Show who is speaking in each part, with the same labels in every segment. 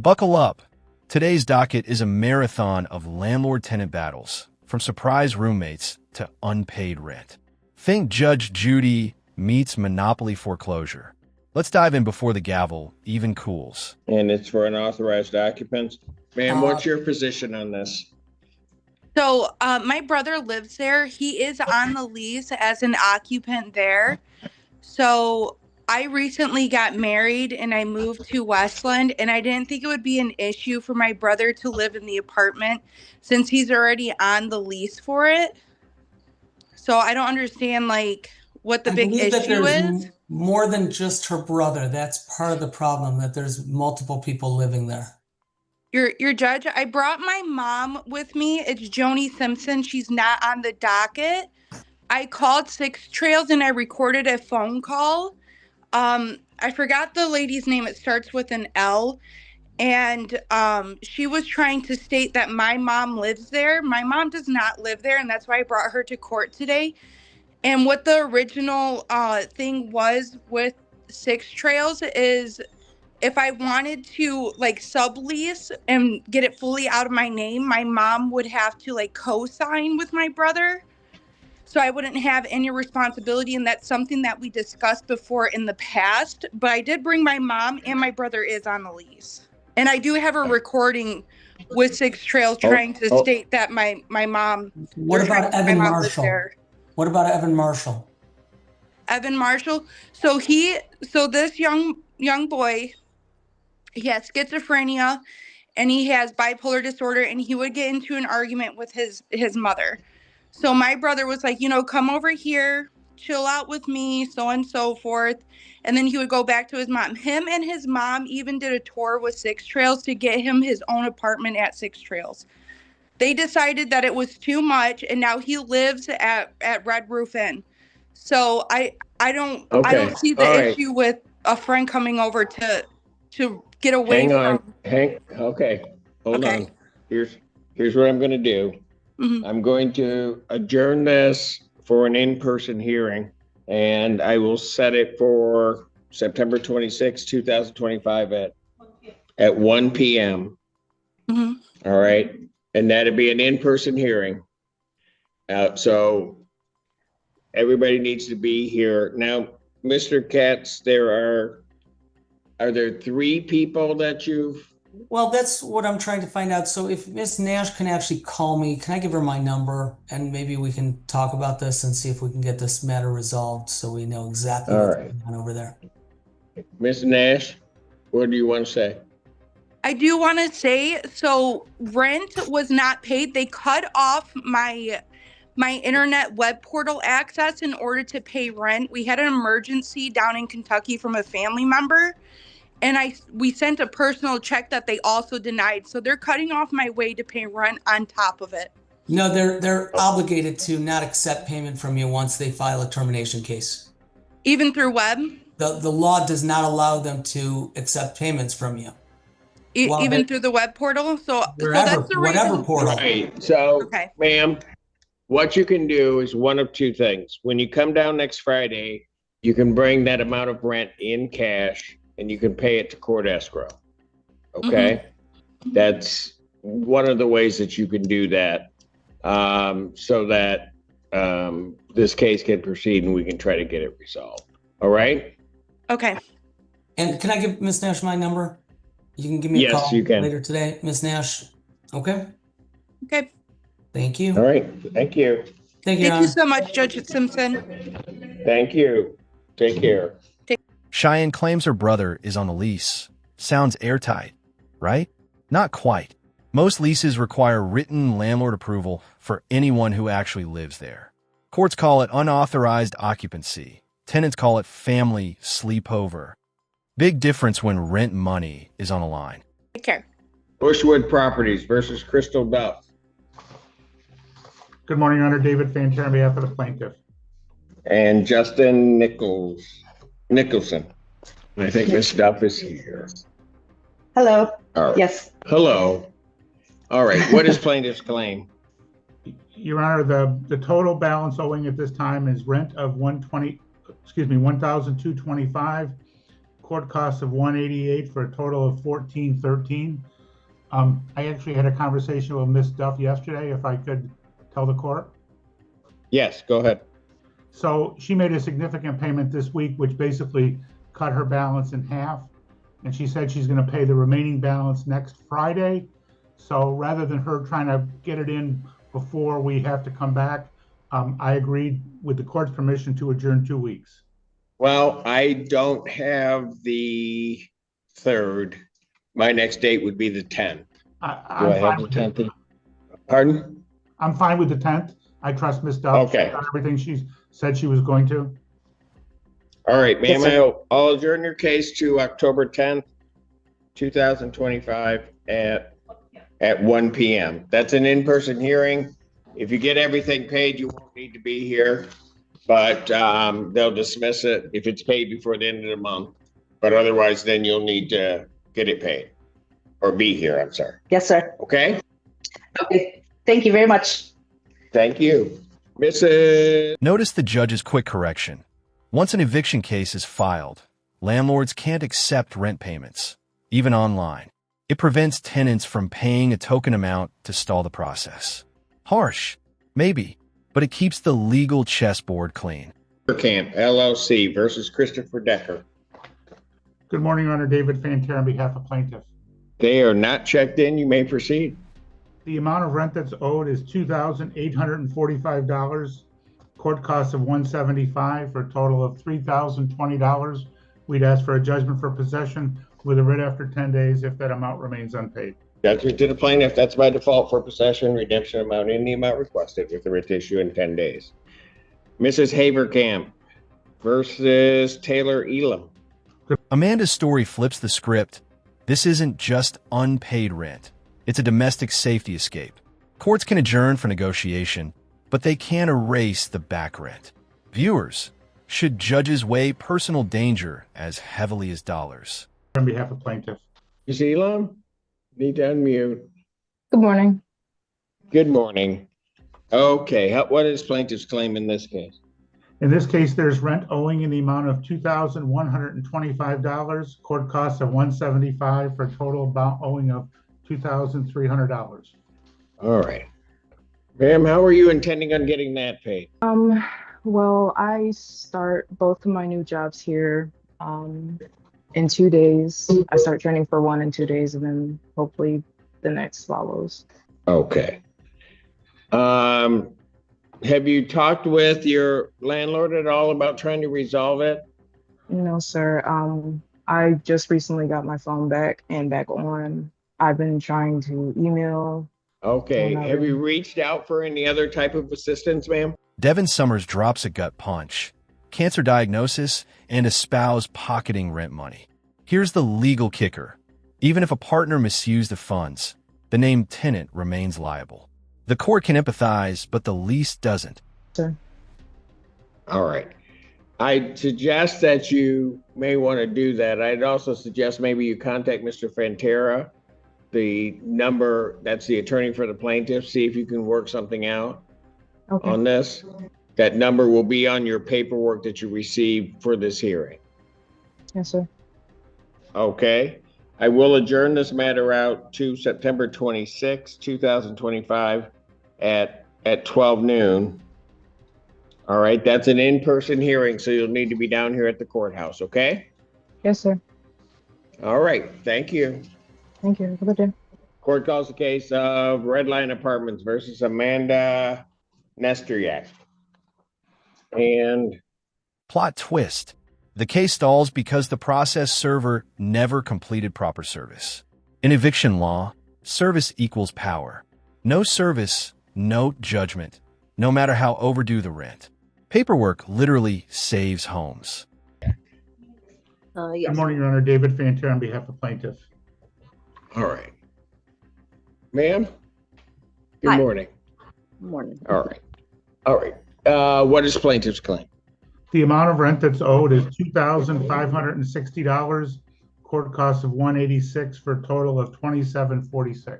Speaker 1: Buckle up. Today's docket is a marathon of landlord-tenant battles, from surprise roommates to unpaid rent. Think Judge Judy meets Monopoly foreclosure. Let's dive in before the gavel even cools.
Speaker 2: And it's for unauthorized occupants. Ma'am, what's your position on this?
Speaker 3: So my brother lives there. He is on the lease as an occupant there. So I recently got married and I moved to Westland, and I didn't think it would be an issue for my brother to live in the apartment since he's already on the lease for it. So I don't understand what the big issue is.
Speaker 4: More than just her brother. That's part of the problem, that there's multiple people living there.
Speaker 3: Your judge, I brought my mom with me. It's Joni Simpson. She's not on the docket. I called Six Trails and I recorded a phone call. I forgot the lady's name. It starts with an L. And she was trying to state that my mom lives there. My mom does not live there, and that's why I brought her to court today. And what the original thing was with Six Trails is if I wanted to sublease and get it fully out of my name, my mom would have to co-sign with my brother. So I wouldn't have any responsibility, and that's something that we discussed before in the past. But I did bring my mom, and my brother is on the lease. And I do have a recording with Six Trails trying to state that my mom.
Speaker 4: What about Evan Marshall? What about Evan Marshall?
Speaker 3: Evan Marshall. So this young boy, he has schizophrenia and he has bipolar disorder, and he would get into an argument with his mother. So my brother was like, come over here, chill out with me, so on and so forth. And then he would go back to his mom. Him and his mom even did a tour with Six Trails to get him his own apartment at Six Trails. They decided that it was too much, and now he lives at Red Roof Inn. So I don't see the issue with a friend coming over to get away from.
Speaker 2: Hold on. Here's what I'm going to do. Mm-hmm. I'm going to adjourn this for an in-person hearing, and I will set it for September 26, 2025 at 1 p.m. Mm-hmm. All right. And that'd be an in-person hearing. So everybody needs to be here. Now, Mr. Katz, are there 3 people that you've?
Speaker 4: Well, that's what I'm trying to find out. So if Ms. Nash can actually call me, can I give her my number, and maybe we can talk about this and see if we can get this matter resolved so we know exactly what's going on over there.
Speaker 2: Ms. Nash, what do you want to say?
Speaker 3: I do want to say, so rent was not paid. They cut off my internet web portal access in order to pay rent. We had an emergency down in Kentucky from a family member, and we sent a personal check that they also denied. So they're cutting off my way to pay rent on top of it.
Speaker 4: No, they're obligated to not accept payment from you once they file a termination case.
Speaker 3: Even through web?
Speaker 4: The law does not allow them to accept payments from you.
Speaker 3: Even through the web portal? So
Speaker 4: that's the whatever reason. Portal.
Speaker 2: Right. So, ma'am, what you can do is one of 2 things. When you come down next Friday, you can bring that amount of rent in cash and you can pay it to court escrow. Okay? Mm-hmm. That's one of the ways that you can do that, so that this case can proceed and we can try to get it resolved. All right?
Speaker 3: Okay.
Speaker 4: And can I give Ms. Nash my number? You can give me a call later today, Ms. Nash. Okay?
Speaker 3: Okay.
Speaker 4: Thank you.
Speaker 2: All right. Thank you.
Speaker 4: Thank you,
Speaker 3: Thank you so much, Judge Simpson.
Speaker 2: Thank you. Take care.
Speaker 1: Cheyenne claims her brother is on the lease. Sounds airtight, right? Not quite. Most leases require written landlord approval for anyone who actually lives there. Courts call it unauthorized occupancy. Tenants call it family sleepover. Big difference when rent money is on the line.
Speaker 3: Take care.
Speaker 2: Bushwood Properties versus Crystal Duff.
Speaker 5: Good morning, Your Honor. David Fancher on behalf of the plaintiff.
Speaker 2: And Justin Nicholson. I think Ms. Duff is here.
Speaker 6: Hello.
Speaker 2: Right.
Speaker 6: Yes.
Speaker 2: Hello. All right. What is plaintiff's claim?
Speaker 5: Your Honor, the total balance owing at this time is rent of $1,225. court costs of $188 for a total of $1,413. I actually had a conversation with Miss Duff yesterday, if I could tell the court.
Speaker 2: Yes, go ahead.
Speaker 5: So she made a significant payment this week, which basically cut her balance in half. And she said she's going to pay the remaining balance next Friday. So rather than her trying to get it in before we have to come back, I agreed with the court's permission to adjourn 2 weeks.
Speaker 2: Well, I don't have the 3rd. My next date would be the 10th. Do I have the 10th? Pardon?
Speaker 5: I'm fine with the 10th. I trust Ms. Duff.
Speaker 2: Okay.
Speaker 5: She's done everything she said she was going to.
Speaker 2: All right, ma'am, I'll adjourn your case to October 10th, 2025 at 1 p.m. That's an in-person hearing. If you get everything paid, you won't need to be here, but they'll dismiss it if it's paid before the end of the month. But otherwise, then you'll need to get it paid or be here, I'm sorry.
Speaker 6: Yes, sir.
Speaker 2: Okay?
Speaker 6: Okay. Thank you very much.
Speaker 2: Thank you. Mrs.
Speaker 1: Notice the judge's quick correction. Once an eviction case is filed, landlords can't accept rent payments, even online. It prevents tenants from paying a token amount to stall the process. Harsh, maybe, but it keeps the legal chessboard clean.
Speaker 2: Haver Camp LLC versus Christopher Decker.
Speaker 5: Good morning, Your Honor. David Fanter on behalf of plaintiff.
Speaker 2: They are not checked in. You may proceed.
Speaker 5: The amount of rent that's owed is $2,845. Court costs of $175 for a total of $3,020. We'd ask for a judgment for possession with a writ after 10 days if that amount remains unpaid.
Speaker 2: Judgment to the plaintiff. That's by default for possession, redemption amount in the amount requested with the writ issue in 10 days. Mrs. Haver Camp versus Taylor Elum.
Speaker 1: Amanda's story flips the script. This isn't just unpaid rent. It's a domestic safety escape. Courts can adjourn for negotiation, but they can't erase the back rent. Viewers, should judges weigh personal danger as heavily as dollars?
Speaker 5: On behalf of plaintiff.
Speaker 2: Ms. Elum, need to unmute.
Speaker 7: Good morning.
Speaker 2: Good morning. Okay, what is plaintiff's claim in this case?
Speaker 5: In this case, there's rent owing in the amount of $2,125. Court costs of $175 for a total amount owing of $2,300.
Speaker 2: All right. Ma'am, how are you intending on getting that paid?
Speaker 7: Well, I start both of my new jobs here in 2 days. I start training for one in 2 days, and then hopefully the next follows.
Speaker 2: Okay. Have you talked with your landlord at all about trying to resolve it?
Speaker 7: No, sir. I just recently got my phone back and back on. I've been trying to email.
Speaker 2: Okay. Have you reached out for any other type of assistance, ma'am?
Speaker 1: Devin Summers drops a gut punch. Cancer diagnosis and a spouse pocketing rent money. Here's the legal kicker. Even if a partner misused the funds, the named tenant remains liable. The court can empathize, but the lease doesn't.
Speaker 7: Sir.
Speaker 2: All right. I suggest that you may want to do that. I'd also suggest maybe you contact Mr. Fantera, the number, that's the attorney for the plaintiff, see if you can work something out on this. That number will be on your paperwork that you received for this hearing.
Speaker 7: Yes, sir.
Speaker 2: Okay. I will adjourn this matter out to September 26, 2025 at 12 noon. All right. That's an in-person hearing, so you'll need to be down here at the courthouse, okay?
Speaker 7: Yes, sir.
Speaker 2: All right. Thank you.
Speaker 7: Thank you. Have a good day.
Speaker 2: Court calls the case of Redline Apartments versus Amanda Nesteryak. And
Speaker 1: Plot twist. The case stalls because the process server never completed proper service. In eviction law, service equals power. No service, no judgment, no matter how overdue the rent. Paperwork literally saves homes.
Speaker 6: Yes.
Speaker 5: Good morning, Your Honor. David Fanter on behalf of plaintiff.
Speaker 2: all right. Ma'am? Good
Speaker 6: Hi.
Speaker 2: morning.
Speaker 6: Morning.
Speaker 2: All right. All right. What is plaintiff's claim?
Speaker 5: The amount of rent that's owed is $2,560. Court costs of $186 for a total of $2,746.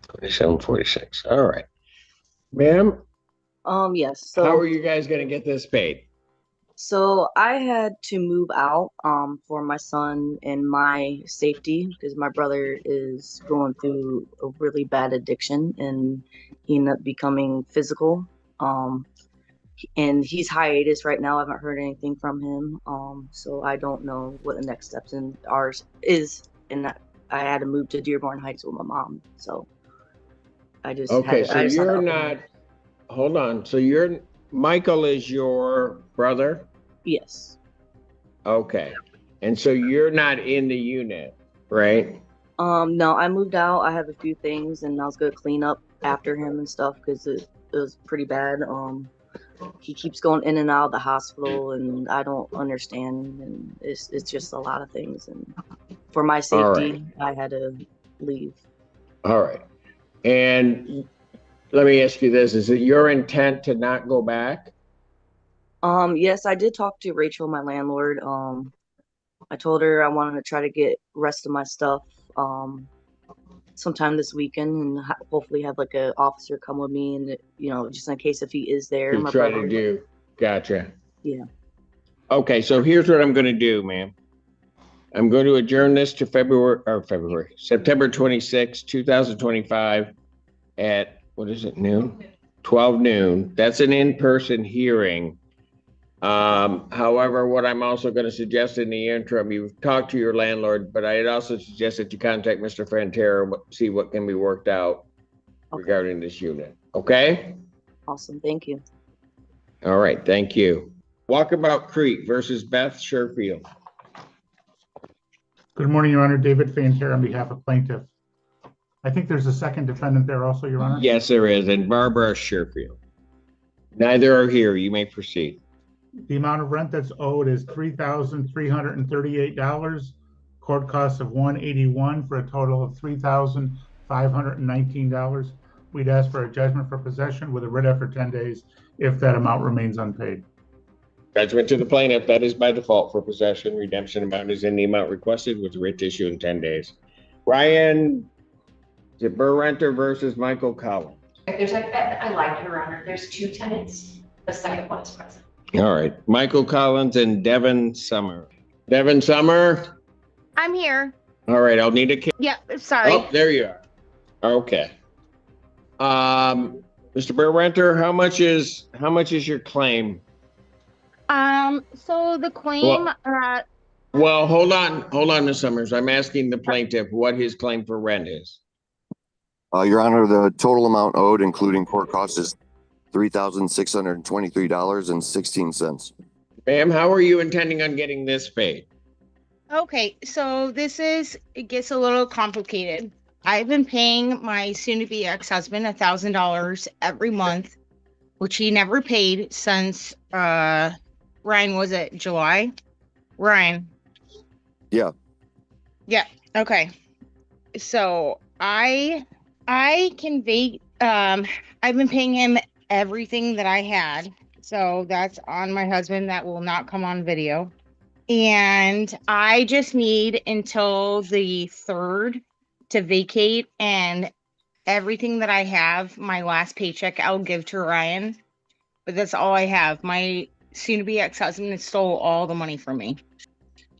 Speaker 2: 2746. All right. Ma'am,
Speaker 6: Yes.
Speaker 2: how
Speaker 6: So
Speaker 2: are you guys going to get this paid?
Speaker 8: So I had to move out for my son and my safety because my brother is going through a really bad addiction and he ended up becoming physical. And he's hiatus right now. I haven't heard anything from him. So I don't know what the next steps in ours is. And I had to move to Dearborn Heights with my mom. So I just
Speaker 2: Okay,
Speaker 8: had
Speaker 2: so you're not, hold on. So Michael is your brother?
Speaker 8: Yes.
Speaker 2: Okay. And so you're not in the unit, right?
Speaker 8: No, I moved out. I have a few things and I was gonna clean up after him and stuff because it was pretty bad. He keeps going in and out of the hospital and I don't understand, and it's just a lot of things, and for my safety, I had to leave.
Speaker 2: All right. And let me ask you this, is it your intent to not go back?
Speaker 8: Yes, I did talk to Rachel, my landlord. I told her I wanted to try to get rest of my stuff sometime this weekend and hopefully have like an officer come with me, and just in case if he is there.
Speaker 2: To try to do. Gotcha.
Speaker 8: Yeah.
Speaker 2: Okay, so here's what I'm going to do, ma'am. I'm going to adjourn this to September 26, 2025 at, what is it, noon? 12 noon. That's an in-person hearing. However, what I'm also going to suggest in the interim, you've talked to your landlord, but I'd also suggest that you contact Mr. Fantera, see what can be worked out regarding this unit. Okay?
Speaker 8: Awesome. Thank you.
Speaker 2: All right. Thank you. Walkabout Creek versus Beth Sherfield.
Speaker 5: Good morning, Your Honor. David Fantera on behalf of plaintiff. I think there's a second defendant there also, Your Honor.
Speaker 2: Yes, there is. And Barbara Sherfield. Neither are here. You may proceed.
Speaker 5: The amount of rent that's owed is $3,338. Court costs of $181 for a total of $3,519. We'd ask for a judgment for possession with a writ after 10 days if that amount remains unpaid.
Speaker 2: Judgment to the plaintiff. That is by default for possession. Redemption amount is in the amount requested with writ issue in 10 days. Ryan Burrenter versus Michael Collins.
Speaker 9: I lied, Your Honor. There's two tenants. The second one is present.
Speaker 2: All right. Michael Collins and Devin Summers. Devin Summers?
Speaker 10: I'm here.
Speaker 2: All right. I'll need a...
Speaker 10: Yeah, sorry.
Speaker 2: Oh, there you are. Okay. Mr. Burrenter, how much is your claim?
Speaker 10: So the claim,
Speaker 2: well, hold on, Ms. Summers. I'm asking the plaintiff what his claim for rent is.
Speaker 11: Your Honor, the total amount owed, including court costs, is $3,623.16.
Speaker 2: Ma'am, how are you intending on getting this paid?
Speaker 10: okay, so it gets a little complicated. I've been paying my soon-to-be ex-husband $1,000 every month, which he never paid since, Ryan, was it July? Ryan?
Speaker 11: Yeah.
Speaker 10: Yeah, okay. So I've been paying him everything that I had. So that's on my husband. That will not come on video. And I just need until the 3rd to vacate, and everything that I have, my last paycheck, I'll give to Ryan. But that's all I have. My soon-to-be ex-husband stole all the money from me.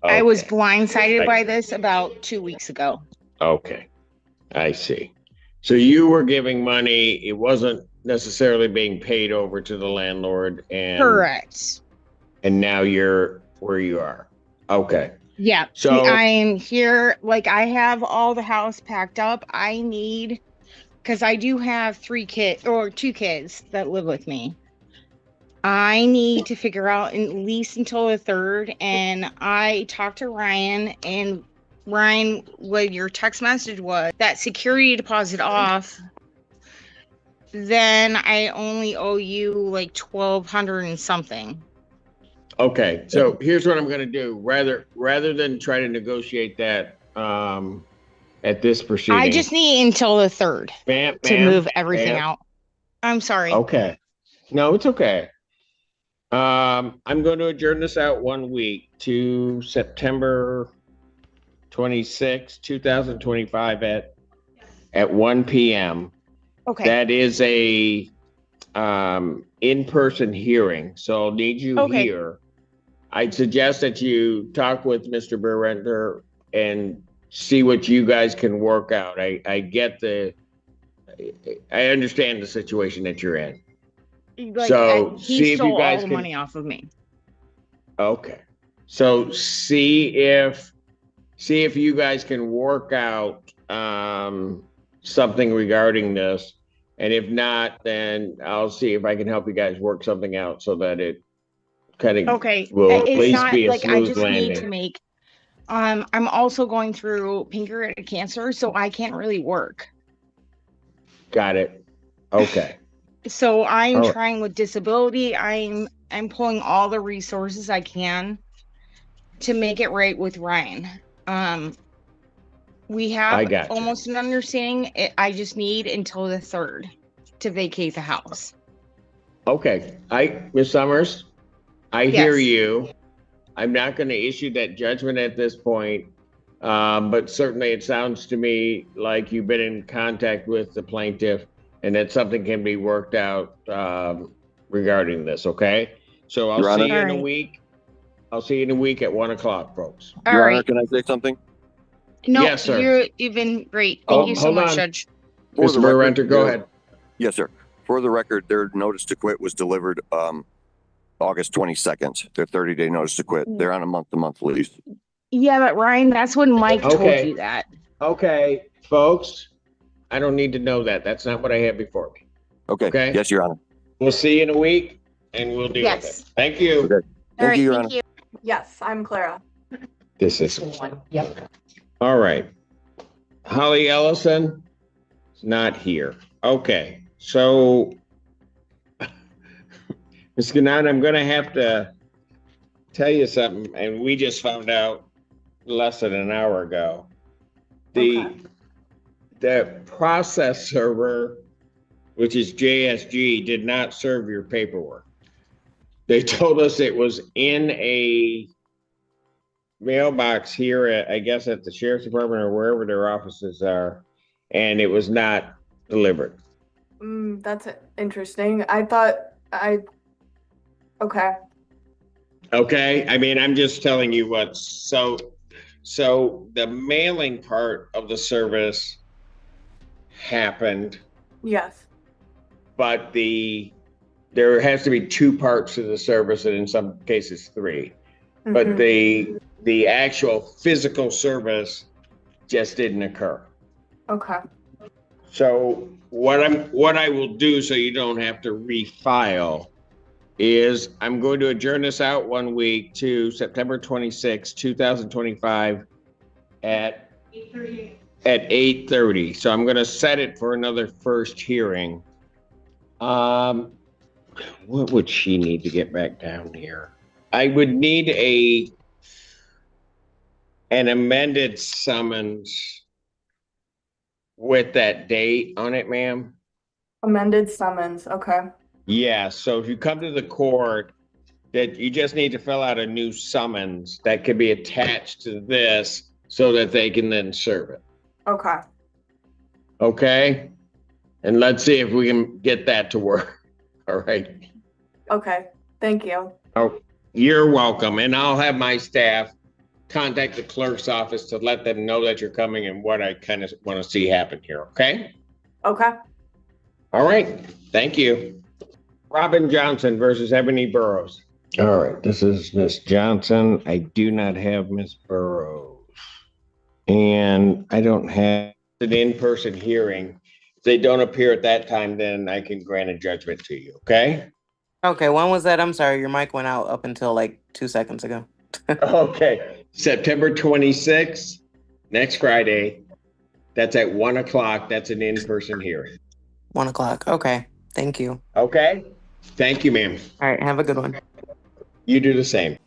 Speaker 10: Okay. I was blindsided by this about 2 weeks ago.
Speaker 2: Okay, I see. So you were giving money, it wasn't necessarily being paid over to the landlord, and
Speaker 10: correct.
Speaker 2: And now you're where you are. Okay.
Speaker 10: Yeah. So I'm here, like I have all the house packed up. I need, because I do have 2 kids that live with me. I need to figure out at least until the 3rd. And I talked to Ryan, and Ryan, what your text message was, that security deposit off, then I only owe you like $1,200 and something.
Speaker 2: Okay, so here's what I'm going to do. Rather than try to negotiate that at this proceeding,
Speaker 10: I just need until the 3rd to move everything out. I'm sorry.
Speaker 2: Okay, no, it's okay. I'm going to adjourn this out 1 week to September 26, 2025 at 1 p.m.
Speaker 10: Okay.
Speaker 2: That is a in-person hearing, so I'll need you here. I'd suggest that you talk with Mr. Berrenter and see what you guys can work out. I understand the situation that you're in.
Speaker 10: Like,
Speaker 2: So
Speaker 10: he
Speaker 2: see if
Speaker 10: stole
Speaker 2: you guys
Speaker 10: all the
Speaker 2: can.
Speaker 10: money off of me.
Speaker 2: Okay. So see if you guys can work out something regarding this. And if not, then I'll see if I can help you guys work something out so that it kind of will at
Speaker 10: It's
Speaker 2: least
Speaker 10: not
Speaker 2: be a
Speaker 10: like I
Speaker 2: smooth
Speaker 10: just
Speaker 2: landing.
Speaker 10: need to make. I'm also going through pancreatic cancer, so I can't really work.
Speaker 2: Got it. Okay.
Speaker 10: So I'm trying with disability. I'm pulling all the resources I can to make it right with Ryan. We have almost an understanding. I just need until the 3rd to vacate the house.
Speaker 2: Okay. Ms. Summers, I hear you. I'm not going to issue that judgment at this point. But certainly it sounds to me like you've been in contact with the plaintiff and that something can be worked out regarding this. Okay. So I'll see you in a week. I'll see you in a week at 1 o'clock, folks.
Speaker 11: Your Honor, can I say something?
Speaker 10: No,
Speaker 2: yes, sir.
Speaker 10: You've been great. Thank you so much, Judge.
Speaker 2: Mr. Berrenter, go ahead.
Speaker 11: Yes, sir. For the record, their notice to quit was delivered August 22nd. Their 30-day notice to quit. They're on a month-to-month lease.
Speaker 10: Yeah, but Ryan, that's when Mike told you that.
Speaker 2: Okay, folks, I don't need to know that. That's not what I have before me.
Speaker 11: Okay. Yes, Your Honor.
Speaker 2: We'll see you in a week and we'll deal with it. Thank you.
Speaker 11: Okay. Thank you, Your Honor.
Speaker 12: Yes, I'm Clara.
Speaker 2: This is
Speaker 12: Yep.
Speaker 2: all right. Holly Ellison is not here. Okay, so Ms. Gannon, I'm going to have to tell you something, and we just found out less than an hour ago. The process server, which is JSG, did not serve your paperwork. They told us it was in a mailbox here at, I guess, at the sheriff's department or wherever their offices are, and it was not delivered.
Speaker 12: That's interesting. Okay.
Speaker 2: Okay. I mean, I'm just telling you what. So the mailing part of the service happened.
Speaker 12: Yes.
Speaker 2: But there has to be 2 parts to the service, and in some cases 3. Mm-hmm. But the actual physical service just didn't occur.
Speaker 12: Okay.
Speaker 2: So what I will do, so you don't have to refile, is I'm going to adjourn this out 1 week to September 26, 2025 at 8:30. So I'm going to set it for another first hearing. What would she need to get back down here? I would need an amended summons with that date on it, ma'am.
Speaker 12: Amended summons. Okay.
Speaker 2: Yeah, so if you come to the court, that you just need to fill out a new summons that could be attached to this so that they can then serve it.
Speaker 12: Okay.
Speaker 2: Okay? And let's see if we can get that to work. All right.
Speaker 12: Okay. Thank you.
Speaker 2: Oh, you're welcome. And I'll have my staff contact the clerk's office to let them know that you're coming and what I kind of want to see happen here. Okay?
Speaker 12: Okay.
Speaker 2: All right. Thank you. Robin Johnson versus Ebony Burrows. All right. This is Miss Johnson. I do not have Miss Burrows. And I don't have an in-person hearing. If they don't appear at that time, then I can grant a judgment to you. Okay?
Speaker 13: Okay. When was that? I'm sorry. Your mic went out up until like 2 seconds ago.
Speaker 2: Okay. September 26th, next Friday. That's at 1 o'clock. That's an in-person hearing.
Speaker 13: 1 o'clock. Okay. Thank you.
Speaker 2: Okay. Thank you, ma'am.
Speaker 13: All right. Have a good one.
Speaker 2: You do the same.